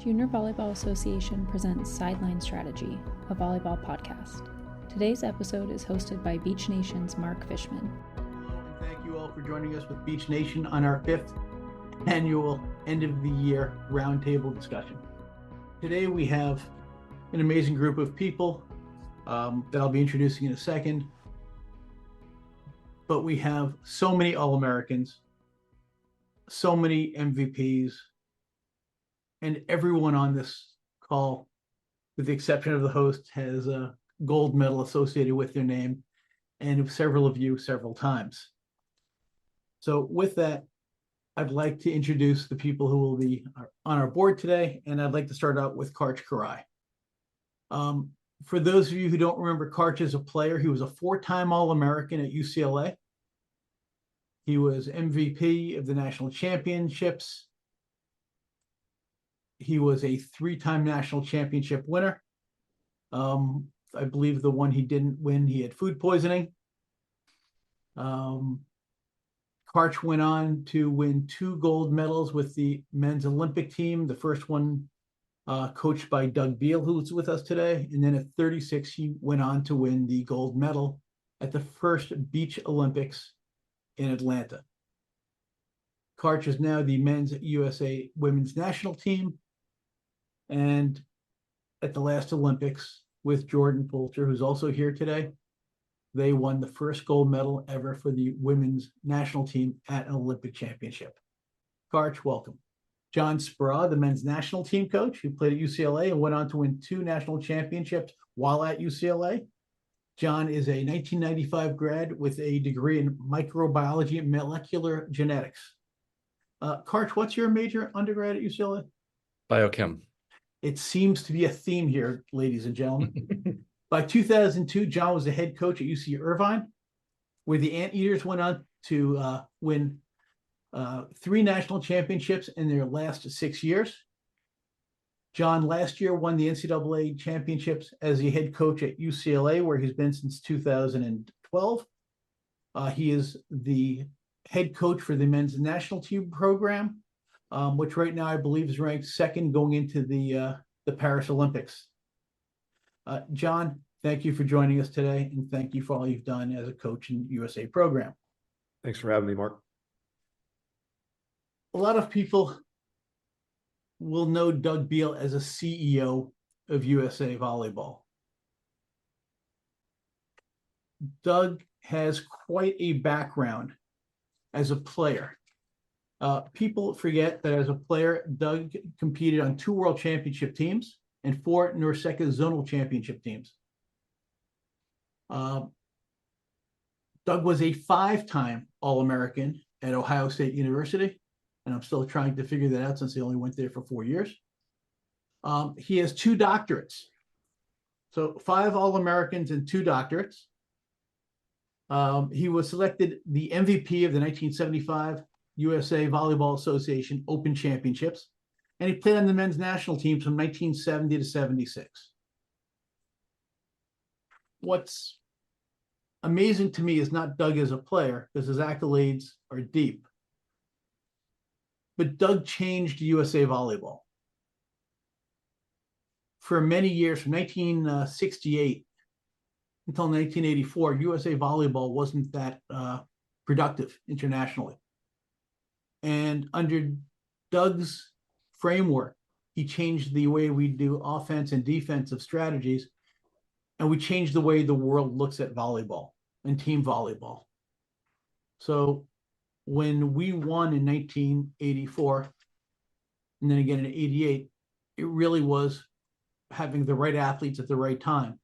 Junior Volleyball Association presents Sideline Strategy, a volleyball podcast. Today's episode is hosted by Beach Nation's Mark Fishman. Hello, and thank you all for joining us with Beach Nation on our 5th annual end of the year roundtable discussion. Today we have an amazing group of people that I'll be introducing in a second. But we have so many All-Americans, so many MVPs, and everyone on this call, with the exception of the host, has a gold medal associated with their name, and several of you several times. So with that, I'd like to introduce the people who will be on our board today, and I'd like to start out with Karch Kiraly. For those of you who don't remember Karch as a player, he was a 4-time All-American at UCLA. He was MVP of the national championships. He was a 3-time national championship winner. I believe the one he didn't win, he had food poisoning. Karch went on to win 2 gold medals with the men's Olympic team. The first one coached by Doug Beal, who's with us today. And then at 36, he went on to win the gold medal at the first Beach Olympics in Atlanta. Karch is now the men's USA women's national team. And at the last Olympics with Jordyn Poulter, who's also here today, they won the first gold medal ever for the women's national team at an Olympic championship. Karch, welcome. John Speraw, the men's national team coach, who played at UCLA and went on to win 2 national championships while at UCLA. John is a 1995 grad with a degree in microbiology and molecular genetics. Karch, what's your major undergrad at UCLA? Biochem. It seems to be a theme here, ladies and gentlemen. By 2002, John was the head coach at UC Irvine, where the Anteaters went on to win 3 national championships in their last 6 years. John last year won the NCAA championships as the head coach at UCLA, where he's been since 2012. He is the head coach for the men's national team program, which right now I believe is ranked 2nd going into the Paris Olympics. John, thank you for joining us today, and thank you for all you've done as a coach in the USA program. Thanks for having me, Mark. A lot of people will know Doug Beal as a CEO of USA Volleyball. Doug has quite a background as a player. People forget that as a player, Doug competed on 2 world championship teams and 4 NORCECA zonal championship teams. Doug was a 5-time All-American at Ohio State University, and I'm still trying to figure that out since he only went there for 4 years. He has 2 doctorates. So 5 All-Americans and 2 doctorates. He was selected the MVP of the 1975 USA Volleyball Association Open Championships, and he played on the men's national teams from 1970 to 76. What's amazing to me is not Doug as a player, because his accolades are deep, but Doug changed USA Volleyball. For many years, from 1968 until 1984, USA Volleyball wasn't that productive internationally. And under Doug's framework, he changed the way we do offense and defensive strategies, and we changed the way the world looks at volleyball and team volleyball. So when we won in 1984, and then again in 88, it really was having the right athletes at the right time,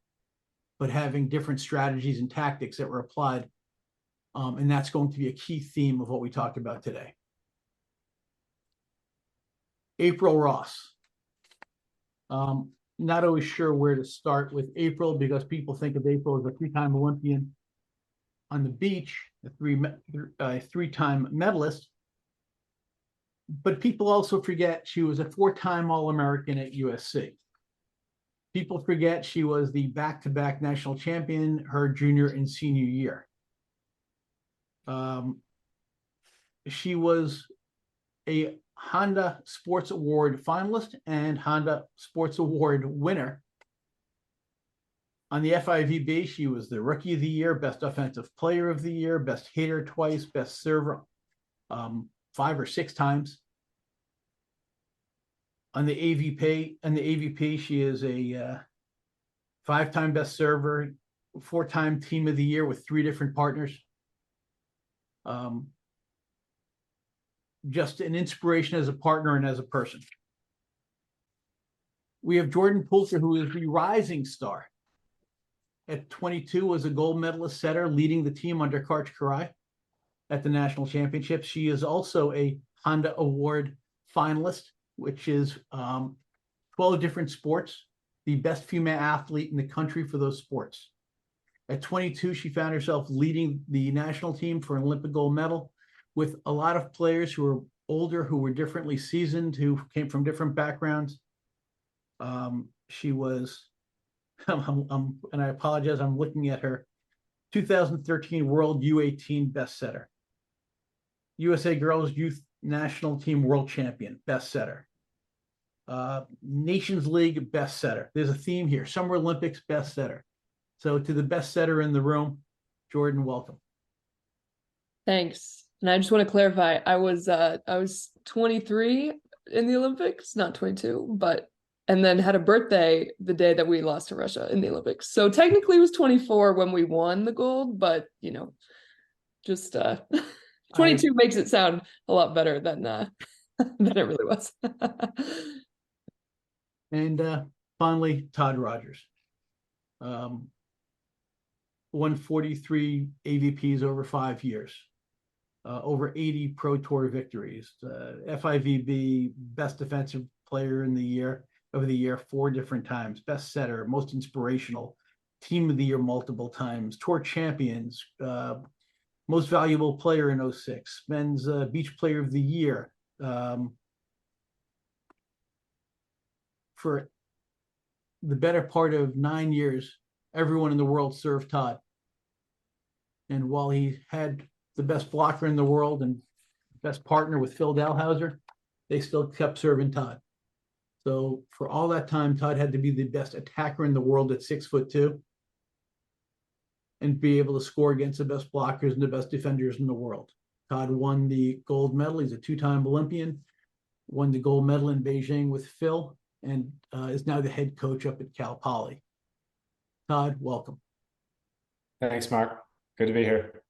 but having different strategies and tactics that were applied. And that's going to be a key theme of what we talk about today. April Ross. Not always sure where to start with April, because people think of April as a 3-time Olympian on the beach, a 3-time medalist. But people also forget she was a 4-time All-American at USC. People forget she was the back-to-back national champion her junior and senior year. She was a Honda Sports Award finalist and Honda Sports Award winner. On the FIVB, she was the Rookie of the Year, Best Offensive Player of the Year, Best Hitter twice, Best Server 5 or 6 times. On the AVP, she is a 5-time Best Server, 4-time Team of the Year with 3 different partners. Just an inspiration as a partner and as a person. We have Jordyn Poulter, who is the rising star. At 22, was a gold medalist setter, leading the team under Karch Kiraly at the national championships. She is also a Honda Award finalist, which is 12 different sports, the best female athlete in the country for those sports. At 22, she found herself leading the national team for an Olympic gold medal with a lot of players who were older, who were differently seasoned, who came from different backgrounds. She was, and I apologize, I'm looking at her 2013 World U18 best setter, USA Girls Youth National Team World Champion, best setter, Nations League best setter. There's a theme here. Summer Olympics best setter. So to the best setter in the room, Jordyn, welcome. Thanks. And I just want to clarify, I was 23 in the Olympics, not 22, and then had a birthday the day that we lost to Russia in the Olympics. So technically it was 24 when we won the gold, but just 22 makes it sound a lot better than than it really was. And finally, Todd Rogers. Won 43 AVPs over 5 years. Over 80 Pro Tour victories, FIVB Best Defensive Player of the Year 4 different times, Best Setter, Most Inspirational, Team of the Year multiple times, Tour Champions, Most Valuable Player in 06, Men's Beach Player of the Year. For the better part of 9 years, everyone in the world served Todd. And while he had the best blocker in the world and best partner with Phil Dalhouser, they still kept serving Todd. So for all that time, Todd had to be the best attacker in the world at 6'2" and be able to score against the best blockers and the best defenders in the world. Todd won the gold medal. He's a 2-time Olympian, won the gold medal in Beijing with Phil, and is now the head coach up at Cal Poly. Todd, welcome. Thanks, Mark. Good to be here.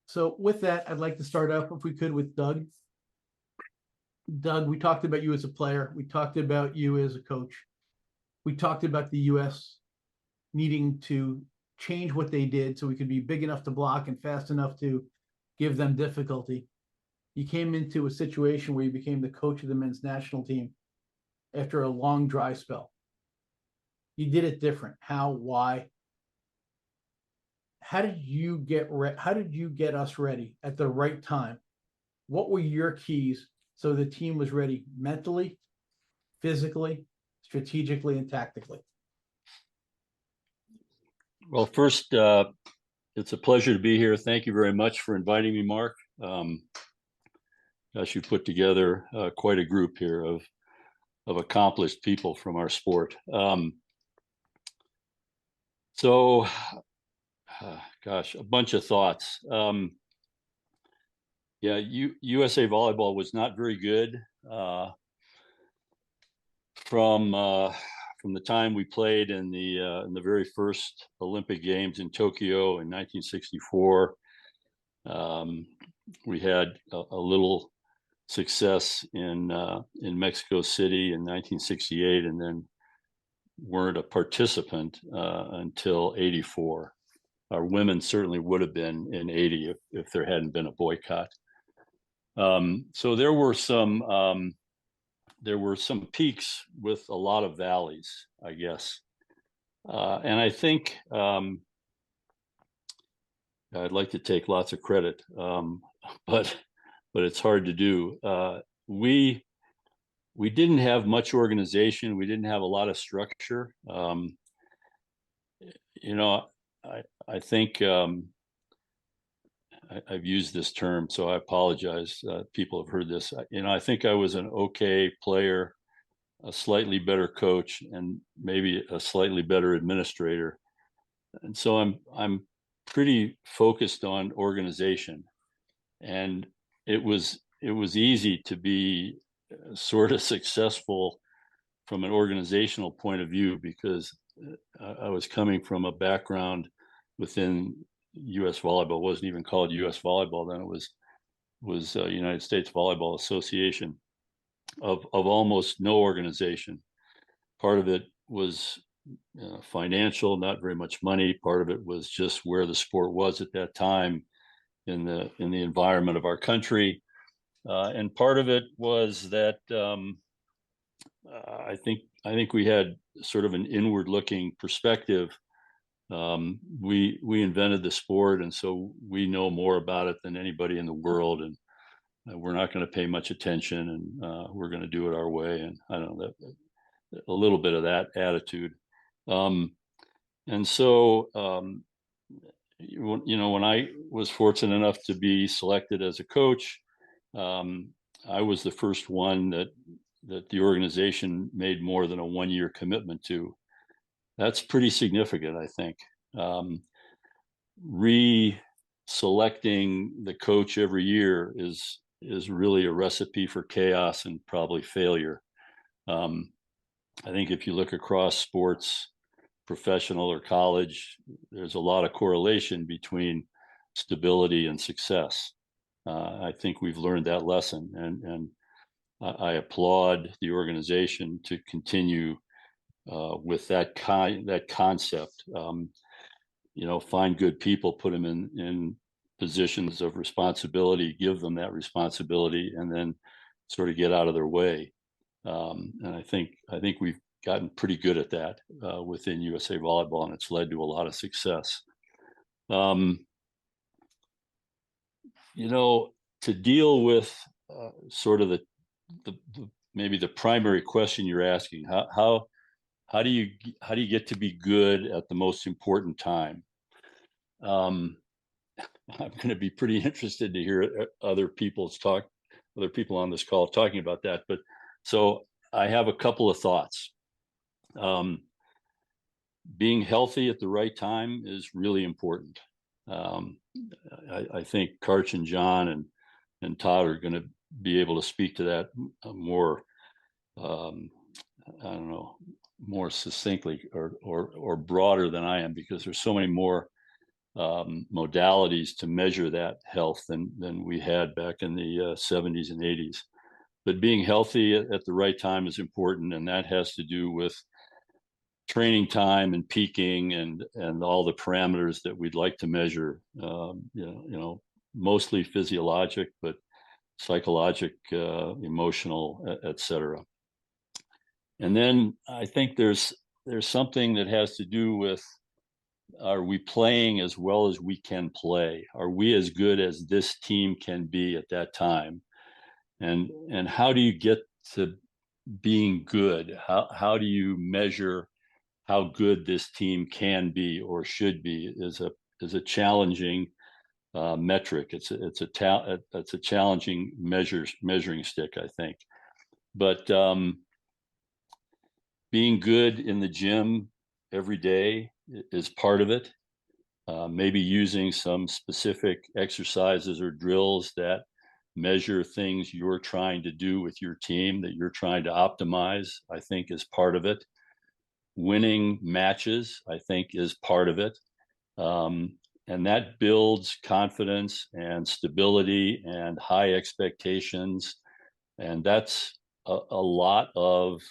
So with that, I'd like to start off, if we could, with Doug. Doug, we talked about you as a player. We talked about you as a coach. We talked about the U.S. needing to change what they did so we could be big enough to block and fast enough to give them difficulty. You came into a situation where you became the coach of the men's national team after a long dry spell. You did it different. How? Why? How did you get us ready at the right time? What were your keys so the team was ready mentally, physically, strategically, and tactically? Well, first, it's a pleasure to be here. Thank you very much for inviting me, Mark. Gosh, you put together quite a group here of accomplished people from our sport. Gosh, a bunch of thoughts. USA Volleyball was not very good from the time we played in the very first Olympic Games in Tokyo in 1964. We had a little success in Mexico City in 1968, and then weren't a participant until 84. Our women certainly would have been in 80 if there hadn't been a boycott. So there were some peaks with a lot of valleys, I guess. And I think I'd like to take lots of credit, but it's hard to do. We didn't have much organization. We didn't have a lot of structure. I think I've used this term, so I apologize. People have heard this. I think I was an okay player, a slightly better coach, and maybe a slightly better administrator. And so I'm pretty focused on organization. And it was easy to be sort of successful from an organizational point of view, because I was coming from a background within U.S. Volleyball. It wasn't even called U.S. Volleyball then. It was United States Volleyball Association, of almost no organization. Part of it was financial, not very much money. Part of it was just where the sport was at that time in the environment of our country, and part of it was that I think we had sort of an inward-looking perspective. We invented the sport, and so we know more about it than anybody in the world, and we're not going to pay much attention, and we're going to do it our way. And I don't know, that a little bit of that attitude. And so, when I was fortunate enough to be selected as a coach, I was the first one that the organization made more than a 1-year commitment to. That's pretty significant, I think. Re-selecting the coach every year is really a recipe for chaos and probably failure. I think if you look across sports, professional or college, there's a lot of correlation between stability and success. I think we've learned that lesson, and I applaud the organization to continue with that concept. Find good people, put them in positions of responsibility, give them that responsibility, and then sort of get out of their way. And I think we've gotten pretty good at that within USA Volleyball, and it's led to a lot of success. To deal with sort of the maybe the primary question you're asking, how do you get to be good at the most important time? I'm going to be pretty interested to hear other people on this call talking about that. But so I have a couple of thoughts. Being healthy at the right time is really important. I think Karch and John and Todd are going to be able to speak to that more, more succinctly or broader than I am, because there's so many more modalities to measure that health than we had back in the 70s and 80s. But being healthy at the right time is important, and that has to do with training time and peaking and all the parameters that we'd like to measure. Mostly physiologic, but psychologic, emotional, etc. And then I think there's something that has to do with, are we playing as well as we can play? Are we as good as this team can be at that time? And how do you get to being good? How do you measure how good this team can be or should be? Is a challenging metric. It's a challenging measuring stick, I think. But being good in the gym every day is part of it. Maybe using some specific exercises or drills that measure things you're trying to do with your team, that you're trying to optimize, I think is part of it. Winning matches, I think, is part of it. And that builds confidence and stability and high expectations. And that's a lot of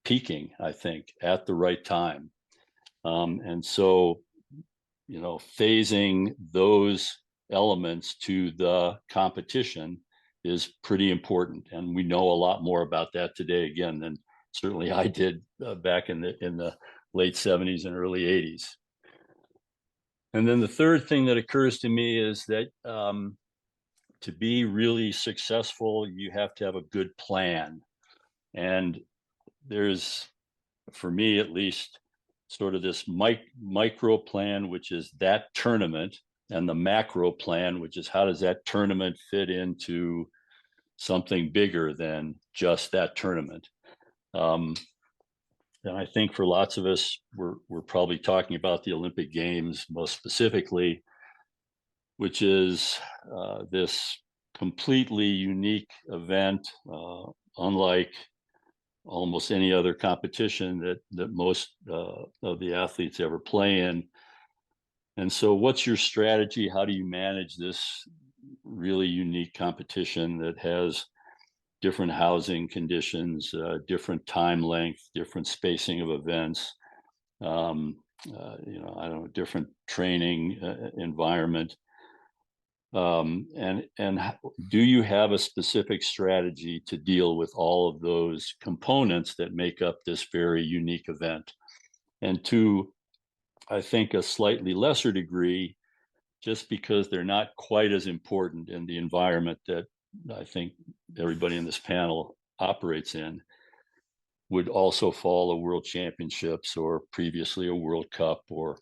peaking, I think, at the right time. And so, phasing those elements to the competition is pretty important. And we know a lot more about that today, again, than certainly I did back in the late 70s and early 80s. And then the third thing that occurs to me is that to be really successful, you have to have a good plan. And there's, for me at least, sort of this micro plan, which is that tournament, the macro plan, which is how does that tournament fit into something bigger than just that tournament. And I think for lots of us, we're probably talking about the Olympic Games most specifically, which is this completely unique event, unlike almost any other competition that most of the athletes ever play in. And so what's your strategy? How do you manage this really unique competition that has different housing conditions, different time length, different spacing of events, different training environment? And do you have a specific strategy to deal with all of those components that make up this very unique event? And to, I think, a slightly lesser degree, just because they're not quite as important in the environment that I think everybody in this panel operates in, would also fall a World Championships or previously a World Cup or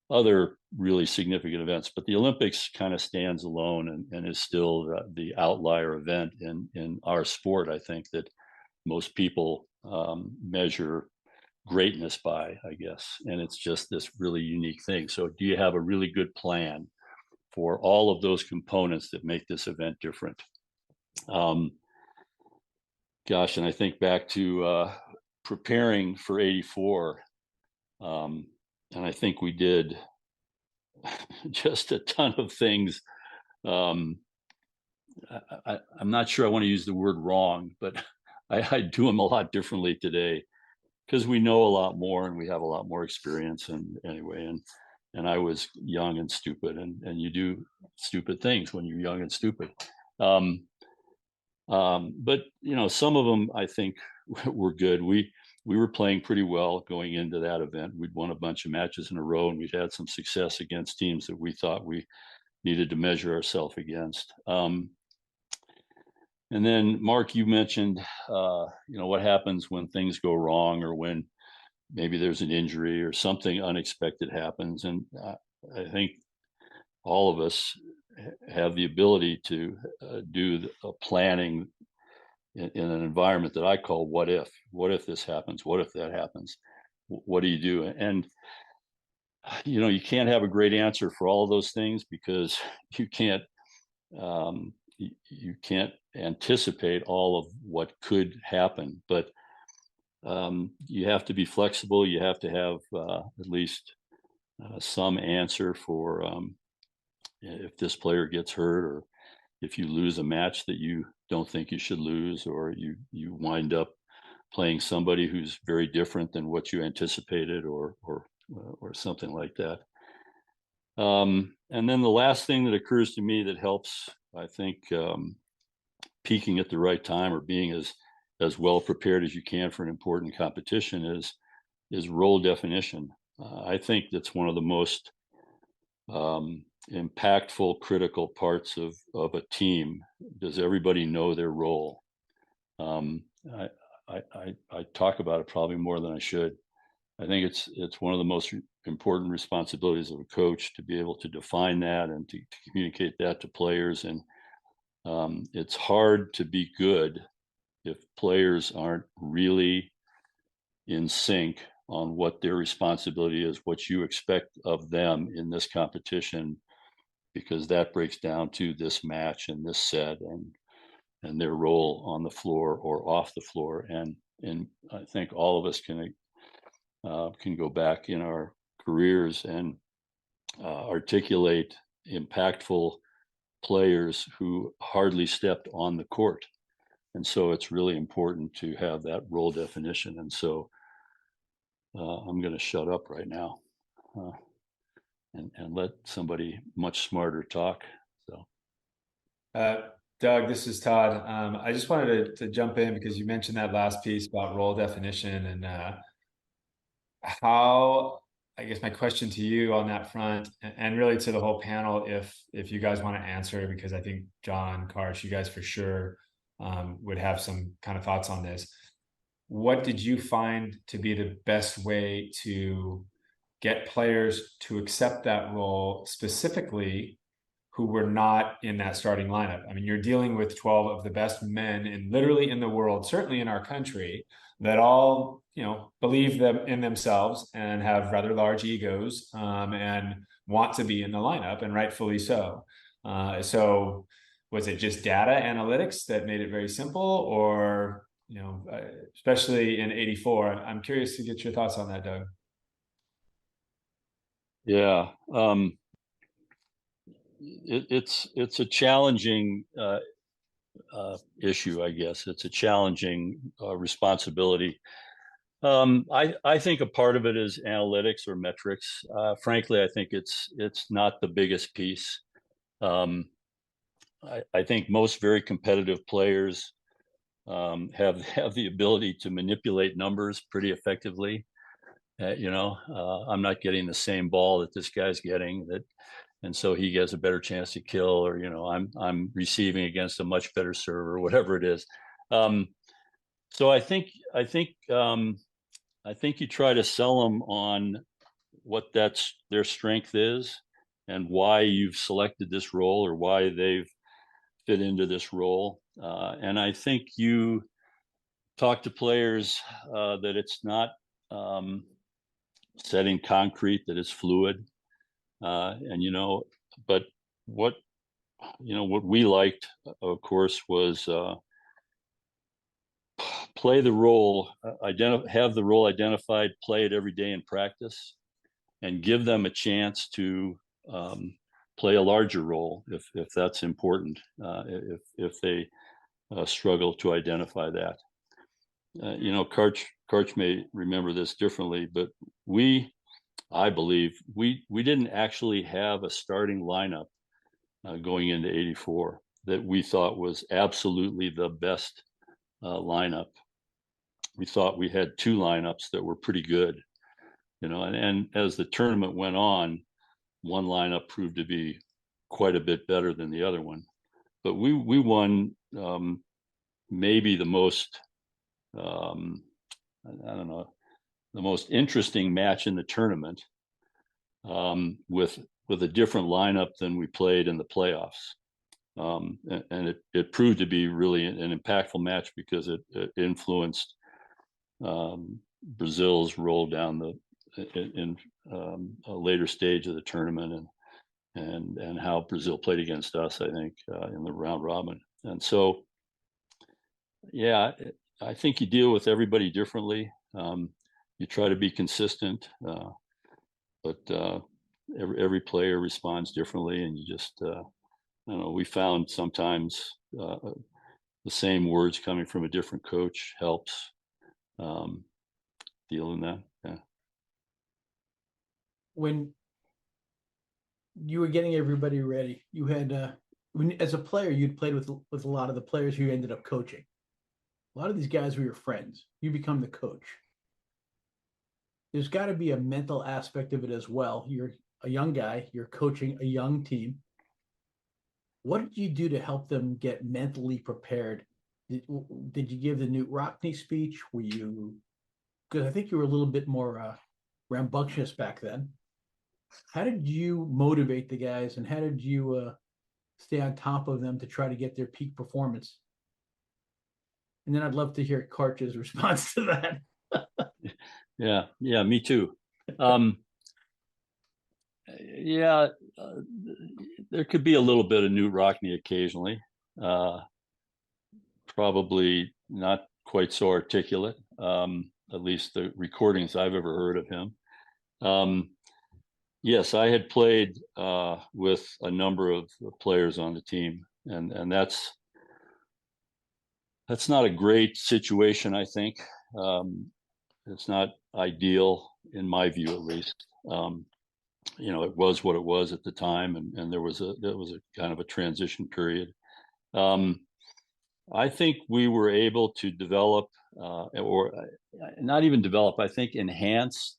other really significant events. But the Olympics kind of stands alone and is still the outlier event in our sport, I think, that most people measure greatness by, I guess. And it's just this really unique thing. So do you have a really good plan for all of those components that make this event different? And I think back to preparing for 84, and I think we did just a ton of things. I'm not sure I want to use the word wrong, but I do them a lot differently today because we know a lot more and we have a lot more experience. And anyway, and I was young and stupid, and you do stupid things when you're young and stupid. But some of them I think were good. We were playing pretty well going into that event. We'd won a bunch of matches in a row, and we'd had some success against teams that we thought we needed to measure ourselves against. And then, Mark, you mentioned, what happens when things go wrong or when maybe there's an injury or something unexpected happens. And I think all of us have the ability to do planning in an environment that I call what if. What if this happens? What if that happens? What do you do? And you can't have a great answer for all of those things because you can't anticipate all of what could happen. But you have to be flexible. You have to have at least some answer for if this player gets hurt, or if you lose a match that you don't think you should lose, or you wind up playing somebody who's very different than what you anticipated, or something like that. And then the last thing that occurs to me that helps, I think, peaking at the right time or being as well prepared as you can for an important competition is role definition. I think that's one of the most impactful, critical parts of a team. Does everybody know their role? I talk about it probably more than I should. I think it's one of the most important responsibilities of a coach to be able to define that and to communicate that to players. And it's hard to be good if players aren't really in sync on what their responsibility is, what you expect of them in this competition, because that breaks down to this match and this set and their role on the floor or off the floor. And I think all of us can go back in our careers and articulate impactful players who hardly stepped on the court. And so it's really important to have that role definition. And so I'm going to shut up right now and let somebody much smarter talk. So, Doug, this is Todd. I just wanted to jump in because you mentioned that last piece about role definition and how, I guess my question to you on that front, and really to the whole panel, if you guys want to answer, because I think John, Karch, you guys for sure would have some kind of thoughts on this. What did you find to be the best way to get players to accept that role, specifically who were not in that starting lineup. I mean, you're dealing with 12 of the best men literally in the world, certainly in our country, that all, believe them in themselves and have rather large egos, and want to be in the lineup, and rightfully so. So was it just data analytics that made it very simple, or, especially in 84? I'm curious to get your thoughts on that, Doug. Yeah. It's a challenging issue, I guess. It's a challenging responsibility. I think a part of it is analytics or metrics. Frankly, I think it's not the biggest piece. I think most very competitive players have the ability to manipulate numbers pretty effectively. I'm not getting the same ball that this guy's getting, and so he gets a better chance to kill, or I'm receiving against a much better server, or whatever it is. So I think you try to sell them on what their strength is, and why you've selected this role, or why they've fit into this role. And I think you talk to players that it's not set in concrete, that it's fluid. But what we liked, of course, was play the role, have the role identified, play it every day in practice, and give them a chance to play a larger role if that's important, if they struggle to identify that. Karch may remember this differently, but I believe we didn't actually have a starting lineup going into 84 that we thought was absolutely the best lineup. We thought we had two lineups that were pretty good, and as the tournament went on, one lineup proved to be quite a bit better than the other one. But we won maybe the most, the most interesting match in the tournament, with a different lineup than we played in the playoffs. And it proved to be really an impactful match, because it influenced Brazil's roll down in a later stage of the tournament, and how Brazil played against us, I think, in the round robin. And so, yeah, I think you deal with everybody differently. You try to be consistent, but every player responds differently, and you just, we found sometimes the same words coming from a different coach helps deal in that. Yeah. When you were getting everybody ready, you had as a player, you'd played with a lot of the players who you ended up coaching. A lot of these guys were your friends. You become the coach. There's got to be a mental aspect of it as well. You're a young guy, you're coaching a young team. What did you do to help them get mentally prepared? Did you give the Newt Rockne speech? Because I think you were a little bit more rambunctious back then. How did you motivate the guys, and how did you stay on top of them to try to get their peak performance? And then I'd love to hear Karch's response to that. Yeah, me too. There could be a little bit of Newt Rockne occasionally. Probably not quite so articulate, at least the recordings I've ever heard of him. Yes, I had played with a number of players on the team, and that's not a great situation, I think. It's not ideal in my view, at least. It was what it was at the time, and there was a kind of a transition period. I think we were able to develop, or not even develop, I think enhance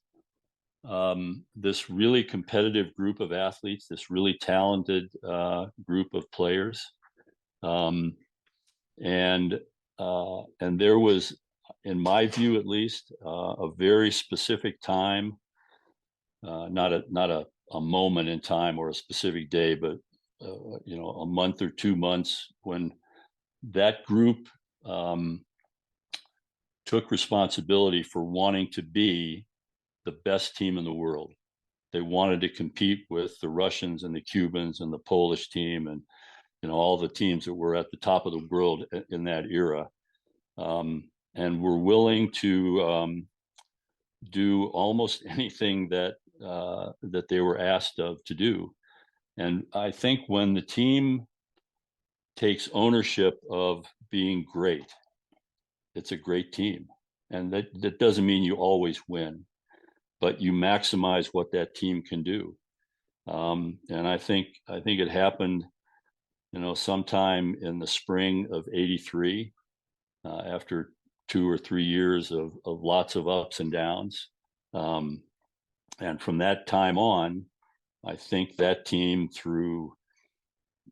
this really competitive group of athletes, this really talented group of players. And there was, in my view at least, a very specific time not a moment in time or a specific day, but a month or 2 months when that group took responsibility for wanting to be the best team in the world. They wanted to compete with the Russians and the Cubans and the Polish team and all the teams that were at the top of the world in that era, and were willing to do almost anything that they were asked of to do. And I think when the team takes ownership of being great, it's a great team. And that doesn't mean you always win, but you maximize what that team can do. And I think it happened, sometime in the spring of '83, after 2 or 3 years of lots of ups and downs. And from that time on, I think that team through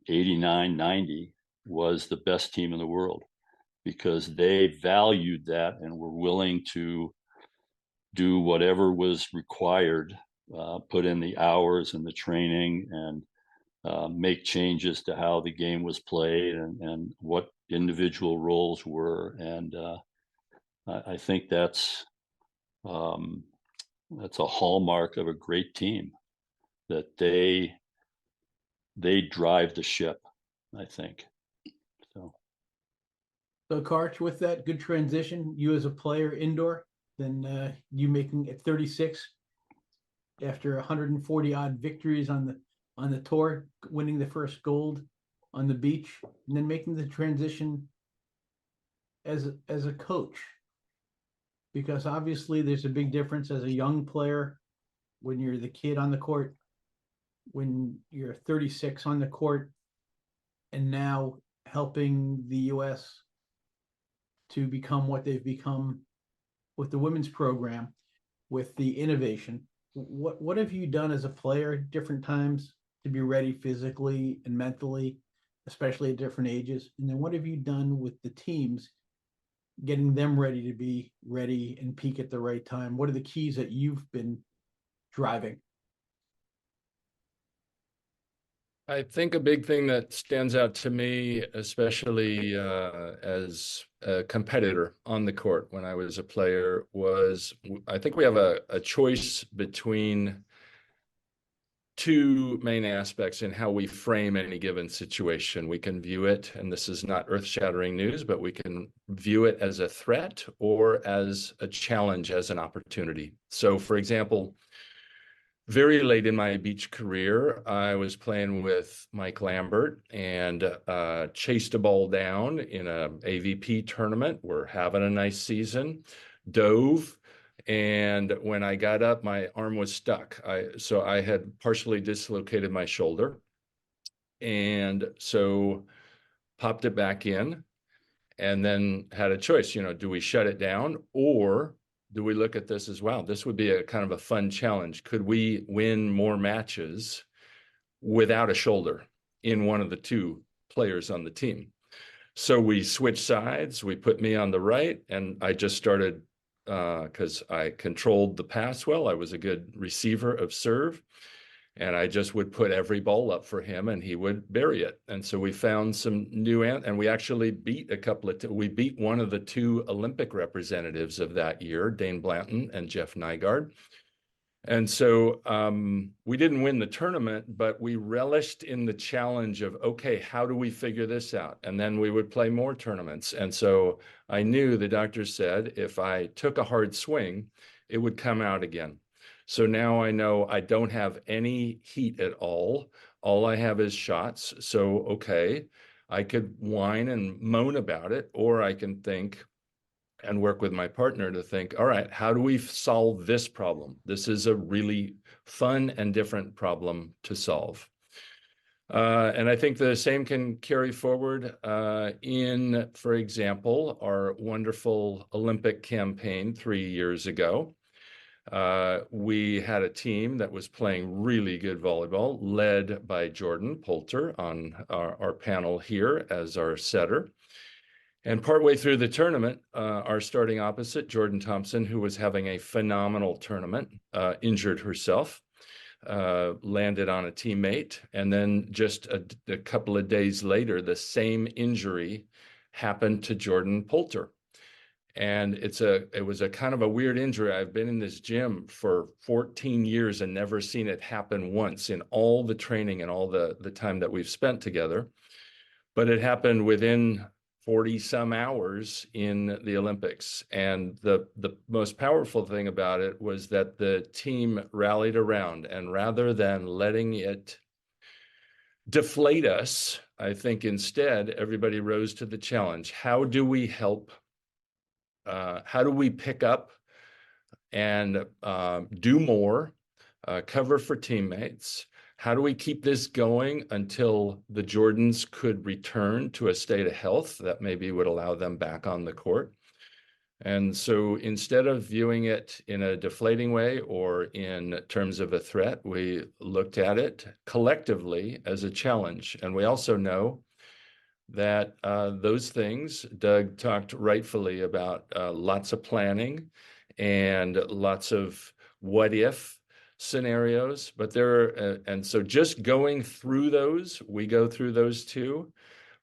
'89, '90 was the best team in the world, because they valued that and were willing to do whatever was required, put in the hours and the training, and make changes to how the game was played and what individual roles were. And I think that's a hallmark of a great team, that they drive the ship, I think. So Karch, with that good transition, you as a player indoor, then you making at 36 after 140 odd victories on the tour, winning the first gold on the beach, and then making the transition as a coach, because obviously there's a big difference as a young player when you're the kid on the court, when you're 36 on the court, and now helping the U.S. to become what they've become with the women's program, with the innovation. What have you done as a player at different times to be ready physically and mentally, especially at different ages? And then what have you done with the teams, getting them ready to be ready and peak at the right time? What are the keys that you've been driving? I think a big thing that stands out to me, especially as a competitor on the court when I was a player, was I think we have a choice between two main aspects in how we frame any given situation. We can view it, and this is not earth-shattering news, but we can view it as a threat or as a challenge, as an opportunity. So, for example, very late in my beach career, I was playing with Mike Lambert and chased a ball down in a AVP tournament. We're having a nice season, dove, and when I got up, my arm was stuck. So I had partially dislocated my shoulder, and so popped it back in, and then had a choice. Do we shut it down, or do we look at this as, wow, this would be a kind of a fun challenge? Could we win more matches without a shoulder in one of the two players on the team? So we switched sides. We put me on the right, and I just started, because I controlled the pass well. I was a good receiver of serve, and I just would put every ball up for him, and he would bury it. And so we found some new, and we actually beat we beat one of the two Olympic representatives of that year, Dane Blanton and Jeff Nygaard. And so we didn't win the tournament, but we relished in the challenge of, okay, how do we figure this out? And then we would play more tournaments. And so I knew, the doctor said, if I took a hard swing, it would come out again. So now I know I don't have any heat at all. All I have is shots. So, okay, I could whine and moan about it, or I can think and work with my partner to think, all right, how do we solve this problem? This is a really fun and different problem to solve. And I think the same can carry forward in, for example, our wonderful Olympic campaign 3 years ago. We had a team that was playing really good volleyball, led by Jordyn Poulter on our panel here as our setter. And partway through the tournament, our starting opposite, Jordyn Thompson, who was having a phenomenal tournament, injured herself, landed on a teammate. And then just a couple of days later, the same injury happened to Jordyn Poulter. And it was a kind of a weird injury. I've been in this gym for 14 years and never seen it happen once in all the training and all the time that we've spent together. But it happened within 40 some hours in the Olympics. And the most powerful thing about it was that the team rallied around, and rather than letting it deflate us, I think instead everybody rose to the challenge. How do we help? How do we pick up and do more, cover for teammates? How do we keep this going until the Jordans could return to a state of health that maybe would allow them back on the court? And so instead of viewing it in a deflating way or in terms of a threat, we looked at it collectively as a challenge. And we also know that those things, Doug talked rightfully about lots of planning and lots of what if scenarios, but and so just going through those, we go through those too,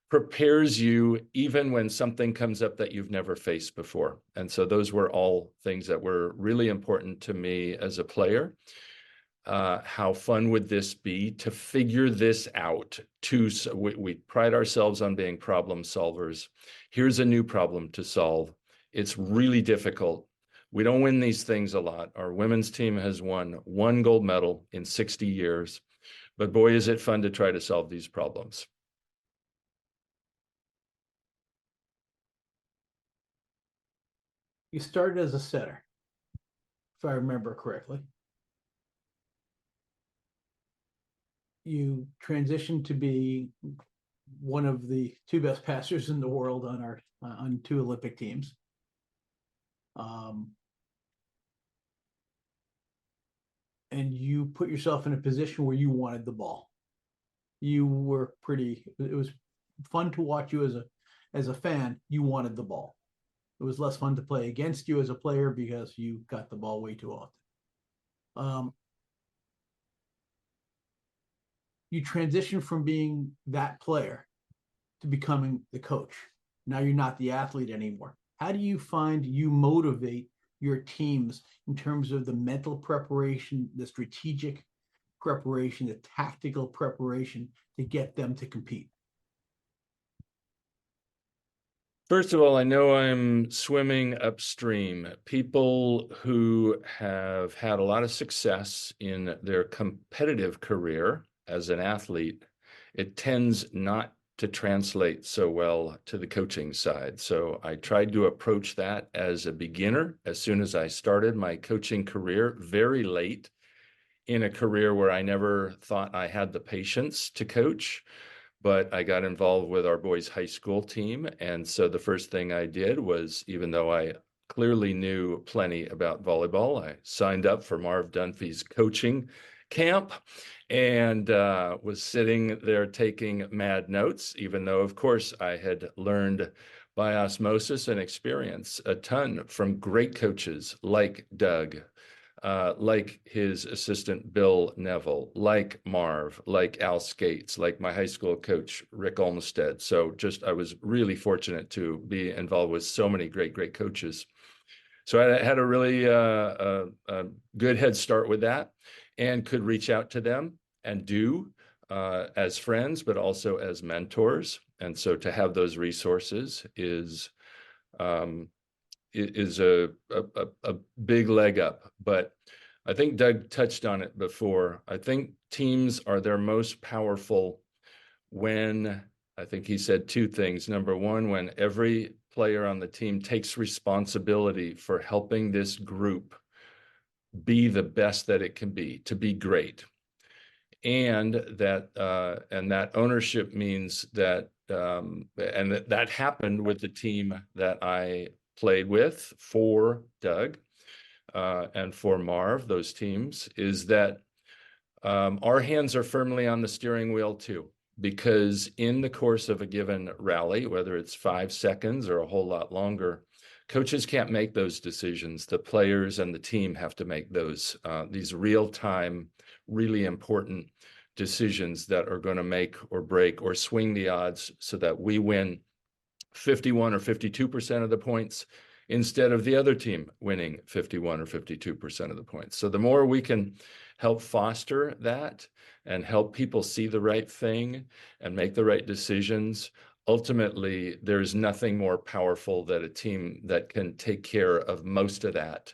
prepares you even when something comes up that you've never faced before. And so those were all things that were really important to me as a player. How fun would this be to figure this out? We pride ourselves on being problem solvers. Here's a new problem to solve. It's really difficult. We don't win these things a lot. Our women's team has won 1 gold medal in 60 years, but boy, is it fun to try to solve these problems. You started as a setter, if I remember correctly. You transitioned to be one of the 2 best passers in the world on 2 Olympic teams. And you put yourself in a position where you wanted the ball. It was fun to watch you as a fan. You wanted the ball. It was less fun to play against you as a player because you got the ball way too often. You transition from being that player to becoming the coach. Now you're not the athlete anymore. How do you find you motivate your teams in terms of the mental preparation, the strategic preparation, the tactical preparation to get them to compete? First of all, I know I'm swimming upstream. People who have had a lot of success in their competitive career as an athlete, it tends not to translate so well to the coaching side. So I tried to approach that as a beginner as soon as I started my coaching career, very late in a career where I never thought I had the patience to coach. But I got involved with our boys' high school team. And so the first thing I did was, even though I clearly knew plenty about volleyball, I signed up for Marv Dunphy's coaching camp and was sitting there taking mad notes, even though, of course, I had learned by osmosis and experience a ton from great coaches like Doug, like his assistant, Bill Neville, like Marv, like Al Skates, like my high school coach, Rick Olmsted. So I was really fortunate to be involved with so many great coaches. So I had a really a good head start with that and could reach out to them and as friends, but also as mentors. And so to have those resources is a big leg up. But I think Doug touched on it before. I think teams are their most powerful when, I think he said 2 things. Number one, when every player on the team takes responsibility for helping this group be the best that it can be, to be great. And that ownership means that, and that happened with the team that I played with for Doug and for Marv, those teams, is that our hands are firmly on the steering wheel too. because in the course of a given rally, whether it's 5 seconds or a whole lot longer, coaches can't make those decisions. The players and the team have to make these real-time, really important decisions that are going to make or break or swing the odds so that we win 51 or 52% of the points instead of the other team winning 51 or 52% of the points. So the more we can help foster that and help people see the right thing and make the right decisions, ultimately, there's nothing more powerful than a team that can take care of most of that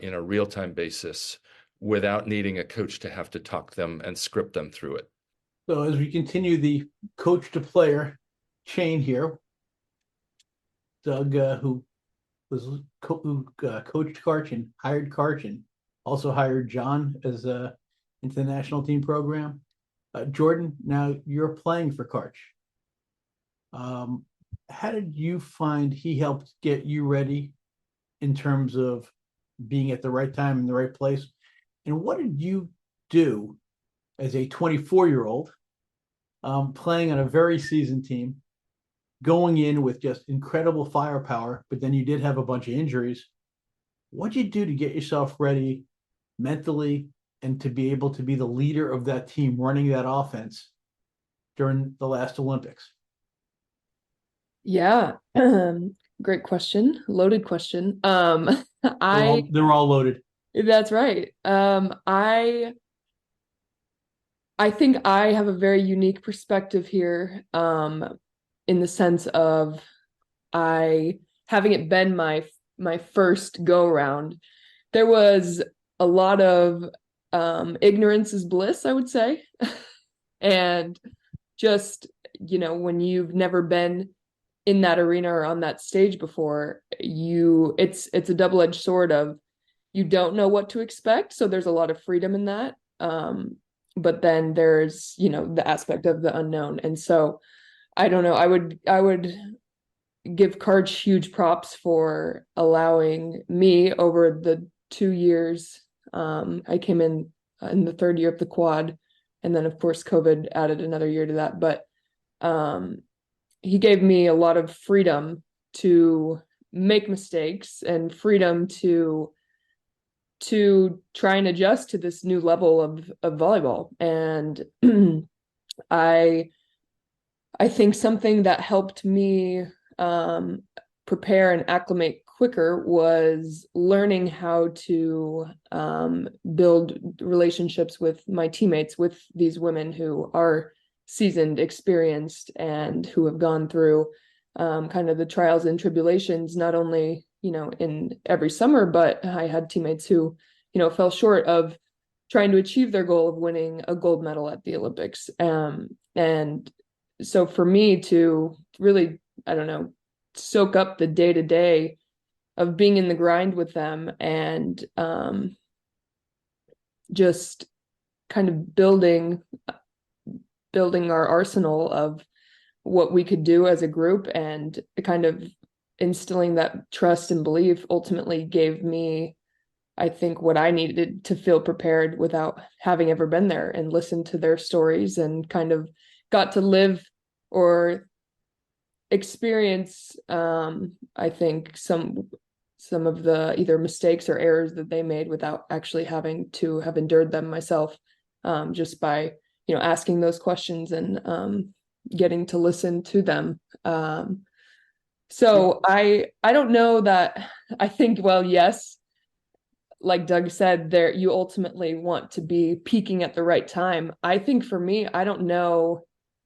in a real-time basis without needing a coach to have to talk them and script them through it. So as we continue the coach to player chain here, Doug, who coached Karch and hired Karch and also hired John as into the national team program. Jordyn, now you're playing for Karch. How did you find he helped get you ready in terms of being at the right time in the right place? And what did you do as a 24-year-old playing on a very seasoned team, going in with just incredible firepower, but then you did have a bunch of injuries? What did you do to get yourself ready mentally and to be able to be the leader of that team running that offense during the last Olympics? Yeah. Great question. Loaded question. They're all loaded. That's right. I think I have a very unique perspective here, in the sense of having it been my first go around, there was a lot of ignorance is bliss, I would say. And just, when you've never been in that arena or on that stage before, it's a double-edged sword of you don't know what to expect. So there's a lot of freedom in that. But then there's, the aspect of the unknown. And so I don't know, I would give Karch huge props for allowing me over the 2 years. I came in the third year of the quad, and then of course COVID added another year to that. But he gave me a lot of freedom to make mistakes and freedom to try and adjust to this new level of volleyball. And I think something that helped me prepare and acclimate quicker was learning how to build relationships with my teammates, with these women who are seasoned, experienced, and who have gone through kind of the trials and tribulations, not only, in every summer, but I had teammates who, fell short of trying to achieve their goal of winning a gold medal at the Olympics. And so for me to really, soak up the day-to-day of being in the grind with them and just kind of building our arsenal of what we could do as a group and kind of instilling that trust and belief ultimately gave me, I think, what I needed to feel prepared without having ever been there, and listened to their stories and kind of got to live or experience, I think, some of the either mistakes or errors that they made without actually having to have endured them myself, just by, asking those questions and getting to listen to them. So I don't know that I think, well, yes, like Doug said, there you ultimately want to be peaking at the right time. I think for me, I don't know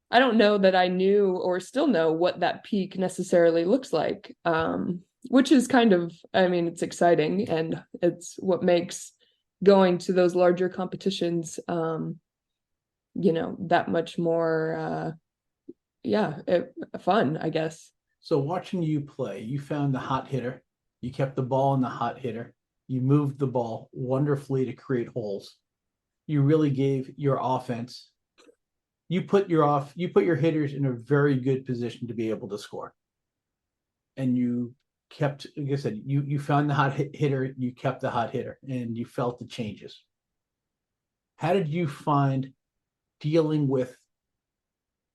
that I knew or still know what that peak necessarily looks like, which is kind of, it's exciting, and it's what makes going to those larger competitions, that much more, fun, I guess. So watching you play, you found the hot hitter, you kept the ball in the hot hitter, you moved the ball wonderfully to create holes. You really gave your offense, you put your hitters in a very good position to be able to score. And you kept, like I said, you found the hot hitter, you kept the hot hitter, and you felt the changes. How did you find dealing with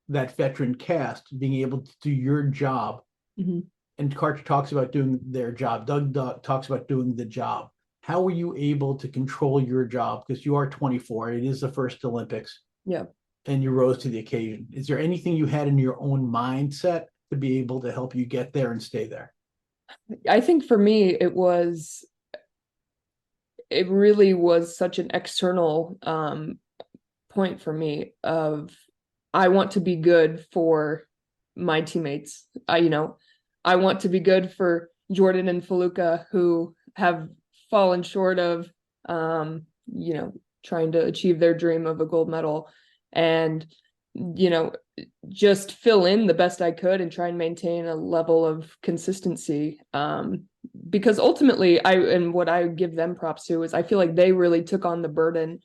that veteran cast being able to do your job. Mm-hmm. And Karch talks about doing their job. Doug talks about doing the job. How were you able to control your job? Because you are 24. It is the first Olympics. Yeah. And you rose to the occasion. Is there anything you had in your own mindset to be able to help you get there and stay there? I think for me, it really was such an external point for me of, I want to be good for my teammates. I want to be good for Jordyn and Feluca, who have fallen short of, trying to achieve their dream of a gold medal, and, just fill in the best I could and try and maintain a level of consistency. Because ultimately, what I give them props to is I feel like they really took on the burden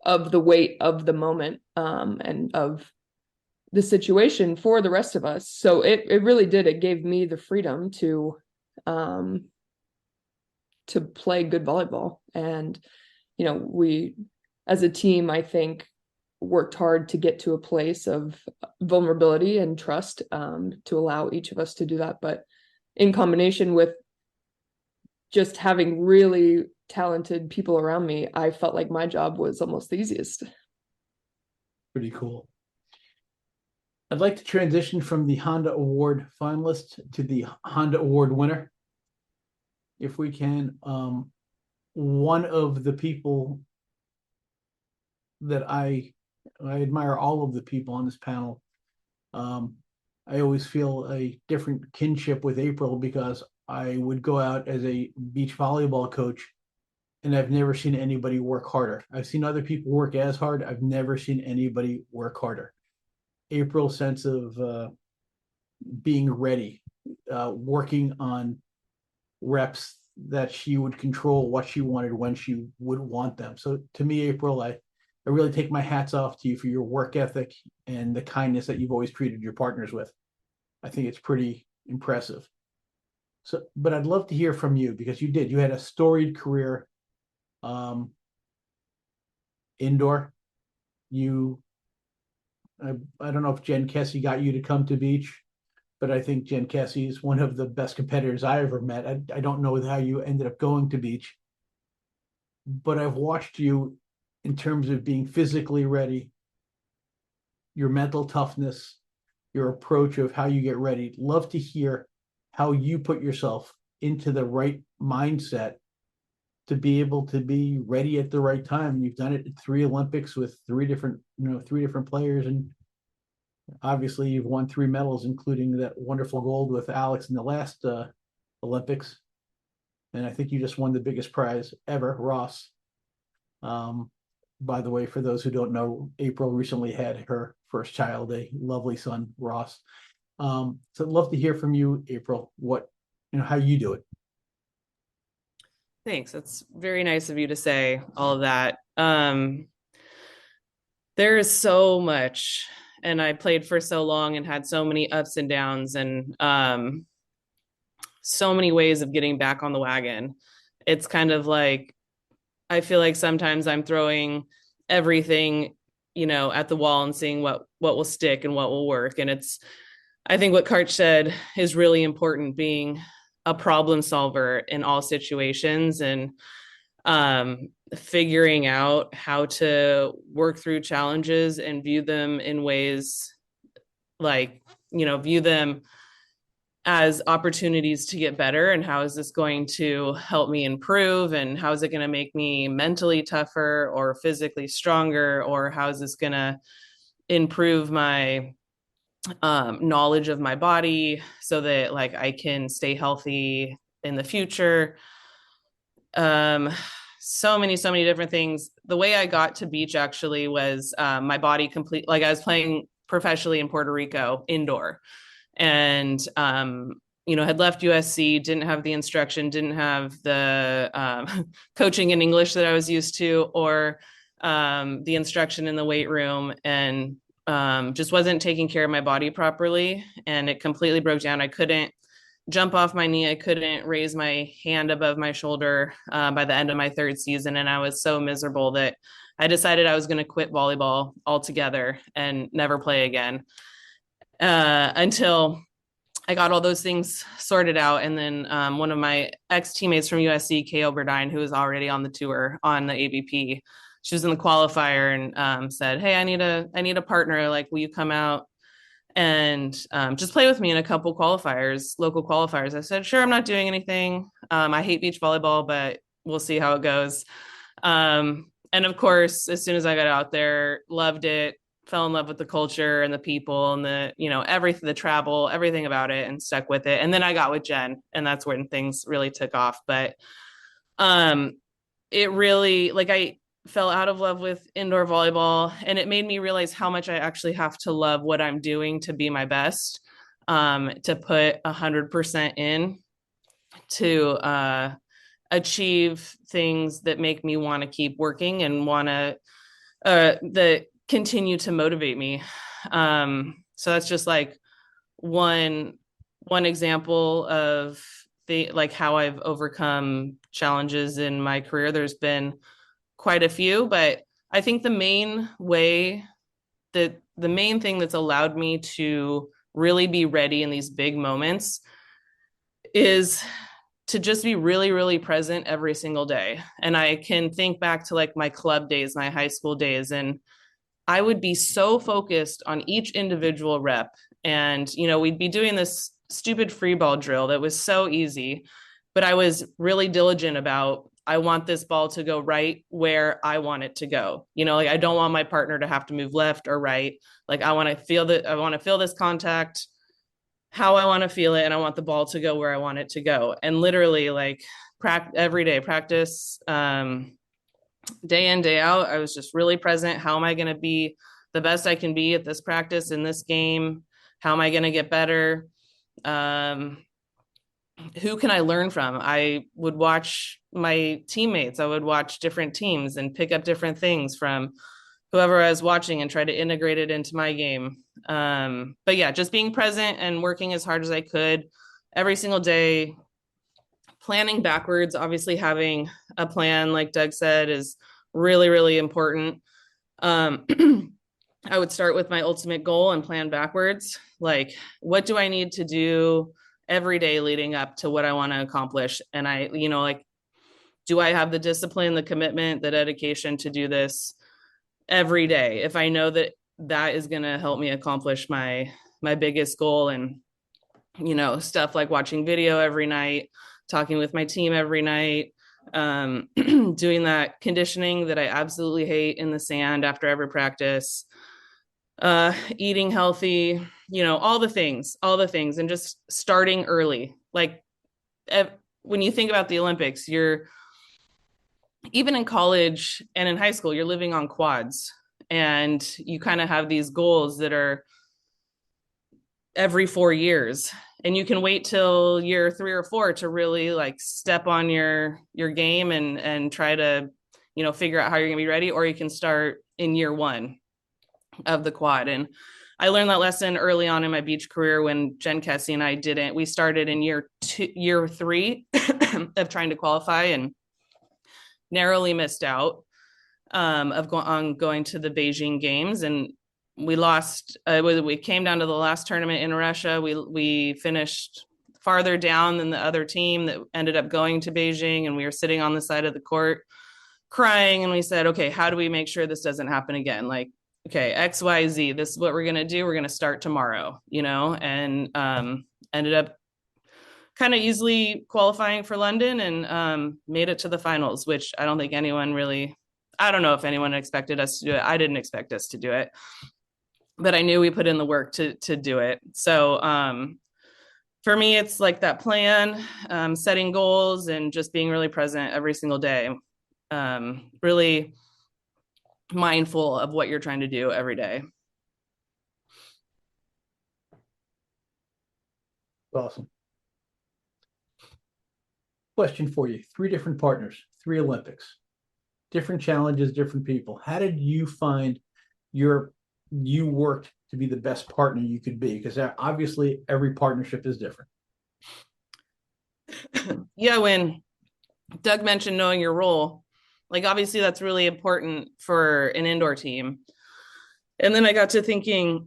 of the weight of the moment, and of the situation for the rest of us. So it really did. It gave me the freedom to play good volleyball. And, we as a team, I think, worked hard to get to a place of vulnerability and trust, to allow each of us to do that. But in combination with just having really talented people around me, I felt like my job was almost the easiest. Pretty cool. I'd like to transition from the Honda Award finalist to the Honda Award winner. If we can, one of the people that I admire, all of the people on this panel. I always feel a different kinship with April because I would go out as a beach volleyball coach and I've never seen anybody work harder. I've seen other people work as hard. I've never seen anybody work harder. April's sense of being ready, working on reps that she would control what she wanted when she would want them. So to me, April, I really take my hats off to you for your work ethic and the kindness that you've always treated your partners with. I think it's pretty impressive. So, but I'd love to hear from you because you had a storied career indoor. I don't know if Jen Kessie got you to come to beach, but I think Jen Kessie is one of the best competitors I ever met. I don't know how you ended up going to beach, but I've watched you in terms of being physically ready, your mental toughness, your approach of how you get ready. Love to hear how you put yourself into the right mindset to be able to be ready at the right time. You've done it at 3 Olympics with 3 different players, and obviously you've won 3 medals, including that wonderful gold with Alex in the last Olympics. And I think you just won the biggest prize ever, Ross. By the way, for those who don't know, April recently had her first child, a lovely son, Ross. So I'd love to hear from you, April, how you do it. Thanks. That's very nice of you to say all of that. There is so much, and I played for so long and had so many ups and downs, and so many ways of getting back on the wagon. It's kind of like, I feel like sometimes I'm throwing everything, at the wall and seeing what will stick and what will work. And I think what Karch said is really important, being a problem solver in all situations and figuring out how to work through challenges and view them in ways like, view them as opportunities to get better, and how is this going to help me improve, and how is it going to make me mentally tougher or physically stronger, or how is this going to improve my knowledge of my body so that I can stay healthy in the future. So many different things. The way I got to beach actually was my body I was playing professionally in Puerto Rico indoor, and had left USC, didn't have the instruction, didn't have the coaching in English that I was used to, or the instruction in the weight room, and just wasn't taking care of my body properly, and it completely broke down. I couldn't jump off my knee. I couldn't raise my hand above my shoulder by the end of my third season. And I was so miserable that I decided I was going to quit volleyball altogether and never play again until I got all those things sorted out. And then one of my ex-teammates from USC, Kay Oberdine, who was already on the tour on the AVP, she was in the qualifier and said, "Hey, I need a partner. Like, will you come out and just play with me in a couple qualifiers, local qualifiers?" I said, "Sure, I'm not doing anything. I hate beach volleyball, but we'll see how it goes." And of course, as soon as I got out there, loved it, fell in love with the culture and the people and the, everything, the travel, everything about it, and stuck with it. And then I got with Jen, and that's when things really took off. But it really, like, I fell out of love with indoor volleyball, and it made me realize how much I actually have to love what I'm doing to be my best, to put 100% in to achieve things that make me want to keep working and want to that continue to motivate me. So that's just like one example of like how I've overcome challenges in my career. There's been quite a few, but I think the main thing that's allowed me to really be ready in these big moments is to just be really, really present every single day. And I can think back to like my club days, my high school days, and I would be so focused on each individual rep. And, we'd be doing this stupid free ball drill that was so easy, but I was really diligent about, I want this ball to go right where I want it to go. Like, I don't want my partner to have to move left or right. Like, I want to feel this contact how I want to feel it, and I want the ball to go where I want it to go. And literally, like, every day practice, day in, day out, I was just really present. How am I going to be the best I can be at this practice, in this game? How am I going to get better? Who can I learn from? I would watch my teammates. I would watch different teams and pick up different things from whoever I was watching and try to integrate it into my game. But yeah, just being present and working as hard as I could every single day, planning backwards. Obviously, having a plan, like Doug said, is really, really important. I would start with my ultimate goal and plan backwards. Like, what do I need to do every day leading up to what I want to accomplish? And I, like, do I have the discipline, the commitment, the dedication to do this every day? If I know that that is going to help me accomplish my biggest goal, and, stuff like watching video every night, talking with my team every night, doing that conditioning that I absolutely hate in the sand after every practice, eating healthy, all the things, and just starting early. Like, when you think about the Olympics, even in college and in high school, you're living on quads, and you kind of have these goals that are every 4 years, and you can wait till year 3 or 4 to really like step on your game and try to, figure out how you're gonna be ready, or you can start in year 1 of the quad. And I learned that lesson early on in my beach career when Jen Kessie and I didn't. We started in year 3 of trying to qualify and narrowly missed out on going to the Beijing games. And we lost, we came down to the last tournament in Russia. We finished farther down than the other team that ended up going to Beijing. And we were sitting on the side of the court crying. And we said, okay, how do we make sure this doesn't happen again? Like, okay, X, Y, Z, this is what we're going to do. We're going to start tomorrow, and ended up kind of easily qualifying for London and made it to the finals, which I don't think anyone really, I don't know if anyone expected us to do it. I didn't expect us to do it, but I knew we put in the work to do it. So for me, it's like that plan, setting goals, and just being really present every single day. Really mindful of what you're trying to do every day. Awesome. Question for you. 3 different partners, 3 Olympics, different challenges, different people. How did you find you worked to be the best partner you could be? Because obviously every partnership is different. yeah, when Doug mentioned knowing your role, like obviously that's really important for an indoor team. And then I got to thinking,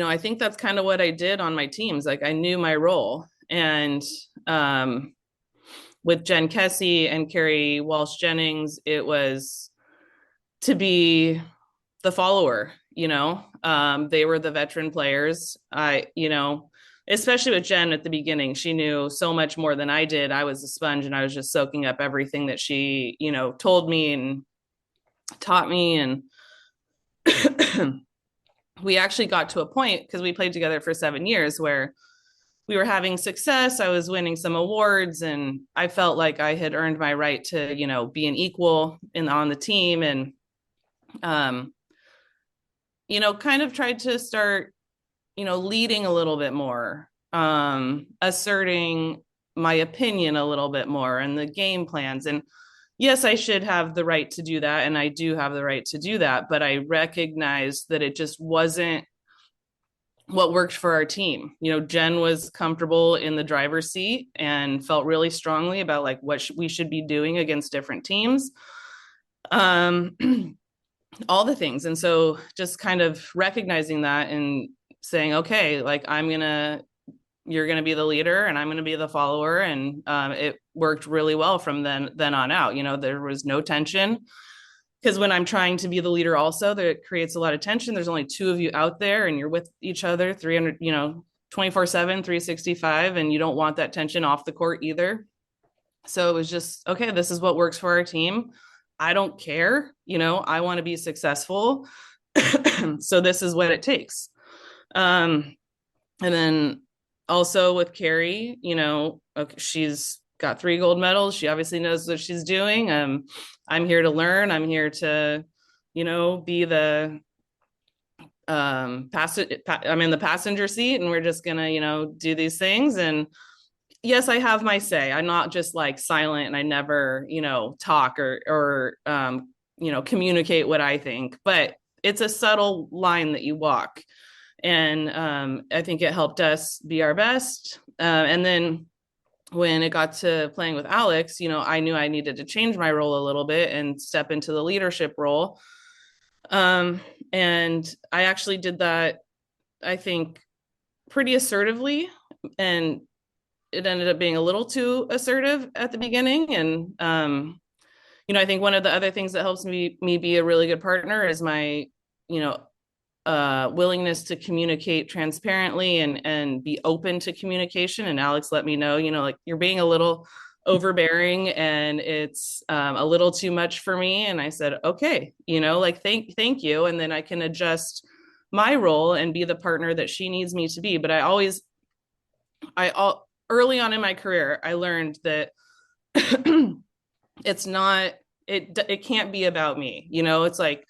I think that's kind of what I did on my teams. Like I knew my role. And with Jen Kessie and Carrie Walsh Jennings, it was to be the follower, they were the veteran players. Especially with Jen at the beginning, she knew so much more than I did. I was a sponge and I was just soaking up everything that she, told me and taught me. And we actually got to a point, because we played together for 7 years, where we were having success. I was winning some awards and I felt like I had earned my right to, be an equal on the team. And, kind of tried to start, leading a little bit more, asserting my opinion a little bit more and the game plans. And yes, I should have the right to do that. And I do have the right to do that. But I recognized that it just wasn't what worked for our team. Jen was comfortable in the driver's seat and felt really strongly about like what we should be doing against different teams. All the things. And so just kind of recognizing that and saying, okay, like you're going to be the leader and I'm going to be the follower. And it worked really well from then on out. There was no tension, because when I'm trying to be the leader also, that creates a lot of tension. There's only 2 of you out there and you're with each other 24/7, 365, and you don't want that tension off the court either. So it was just, okay, this is what works for our team. I don't care, I want to be successful. So this is what it takes. And then also with Carrie, okay, she's got 3 gold medals. She obviously knows what she's doing. I'm here to learn. I'm here to, be the I'm in the passenger seat, and we're just gonna, do these things. And yes, I have my say. I'm not just like silent and I never, talk or communicate what I think, but it's a subtle line that you walk. And I think it helped us be our best. And then when it got to playing with Alex, I knew I needed to change my role a little bit and step into the leadership role. And I actually did that, I think, pretty assertively. And it ended up being a little too assertive at the beginning. And, I think one of the other things that helps me be a really good partner is my, willingness to communicate transparently and be open to communication. And Alex let me know, like you're being a little overbearing and it's a little too much for me. And I said, okay, thank you. And then I can adjust my role and be the partner that she needs me to be. But early on in my career, I learned that it can't be about me. It's like,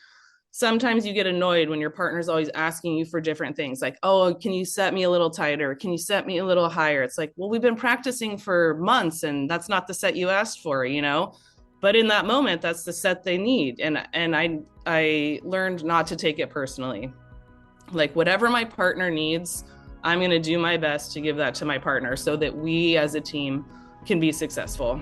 sometimes you get annoyed when your partner's always asking you for different things. Like, oh, can you set me a little tighter? Can you set me a little higher? It's like, well, we've been practicing for months and that's not the set you asked for, but in that moment, that's the set they need. And I learned not to take it personally. Like whatever my partner needs, I'm going to do my best to give that to my partner so that we as a team can be successful.